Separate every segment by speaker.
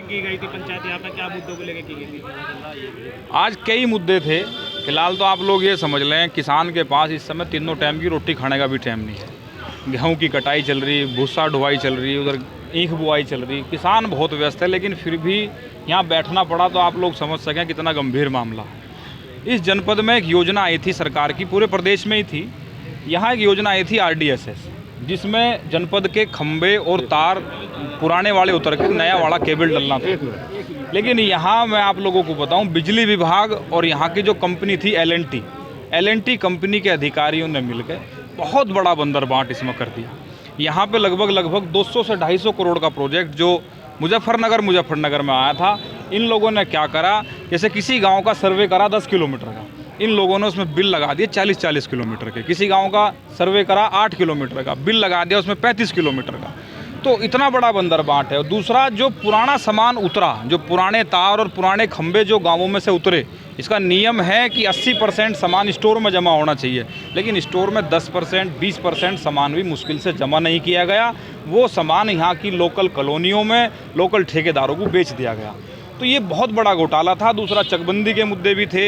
Speaker 1: Meeting की गई थी पंचायत यहाँ पे, क्या मुद्दों को लेकर की गई थी?
Speaker 2: आज कई मुद्दे थे। फिलहाल तो आप लोग ये समझ लें, किसान के पास इस समय तीनों टाइम की रोटी खाने का भी टाइम नहीं है। गेहूं की कटाई चल रही, भूसा ढुआई चल रही, उधर ईख बुआई चल रही। किसान बहुत व्यस्त है, लेकिन फिर भी यहाँ बैठना पड़ा तो आप लोग समझ सकें कितना गंभीर मामला है। इस जनपद में एक योजना आई थी सरकार की, पूरे प्रदेश में ही थी। यहाँ एक योजना आई थी RDSS, जिसमें जनपद के खंबे और तार पुराने वाले उतर के नया वाला केबल डलना था। लेकिन यहाँ मैं आप लोगों को बताऊं, बिजली विभाग और यहाँ की जो कंपनी थी LNT कंपनी के अधिकारियों ने मिलकर बहुत बड़ा बंदरबाट इसमें कर दिया। यहाँ पे लगभग 200 से 250 करोड़ का प्रोजेक्ट जो मुजफ्फरनगर में आया था, इन लोगों ने क्या करा, जैसे किसी गांव का सर्वे करा 10 किलोमीटर का, इन लोगों ने उसमें बिल लगा दिए 40-40 किलोमीटर के। किसी गांव का सर्वे करा 8 किलोमीटर का, बिल लगा दिया उसमें 35 किलोमीटर का। तो इतना बड़ा बंदरबाट है। और दूसरा, जो पुराना सामान उतरा, जो पुराने तार और पुराने खंभे जो गांवों में से उतरे, इसका नियम है कि 80% सामान स्टोर में जमा होना चाहिए, लेकिन स्टोर में 10% 20% सामान भी मुश्किल से जमा नहीं किया गया। वो सामान यहाँ की लोकल कॉलोनियों में लोकल ठेकेदारों को बेच दिया गया। तो ये बहुत बड़ा घोटाला था। दूसरा, चकबंदी के मुद्दे भी थे,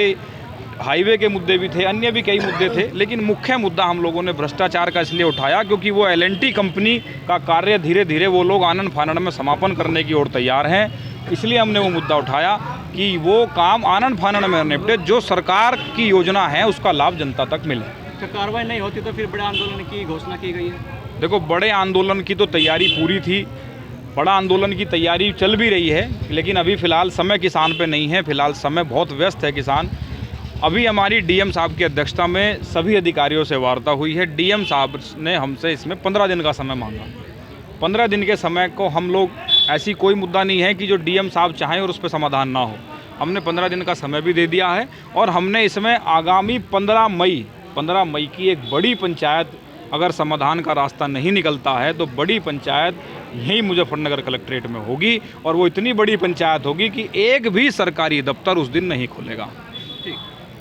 Speaker 2: हाईवे के मुद्दे भी थे, अन्य भी कई मुद्दे थे। लेकिन मुख्य मुद्दा हम लोगों ने भ्रष्टाचार का इसलिए उठाया क्योंकि वो LNT कंपनी का कार्य धीरे धीरे वो लोग आनन फानन में समापन करने की ओर तैयार हैं। इसलिए हमने वो मुद्दा उठाया कि वो काम आनन फानन में निपटे, जो सरकार की योजना है उसका लाभ जनता तक मिले।
Speaker 1: तो कार्रवाई नहीं होती तो फिर बड़े आंदोलन की घोषणा की गई है।
Speaker 2: देखो, बड़े आंदोलन की तो तैयारी पूरी थी, बड़ा आंदोलन की तैयारी चल भी रही है, लेकिन अभी फ़िलहाल समय किसान पे नहीं है। फ़िलहाल समय बहुत व्यस्त है किसान। अभी हमारी DM साहब की अध्यक्षता में सभी अधिकारियों से वार्ता हुई है। DM साहब ने हमसे इसमें 15 दिन का समय मांगा। 15 दिन के समय को हम लोग, ऐसी कोई मुद्दा नहीं है कि जो DM साहब चाहें और उस पर समाधान ना हो। हमने 15 दिन का समय भी दे दिया है और हमने इसमें आगामी 15 मई की एक बड़ी पंचायत, अगर समाधान का रास्ता नहीं निकलता है तो बड़ी पंचायत यहीं मुजफ्फरनगर कलेक्ट्रेट में होगी, और वो इतनी बड़ी पंचायत होगी कि एक भी सरकारी दफ्तर उस दिन नहीं खुलेगा।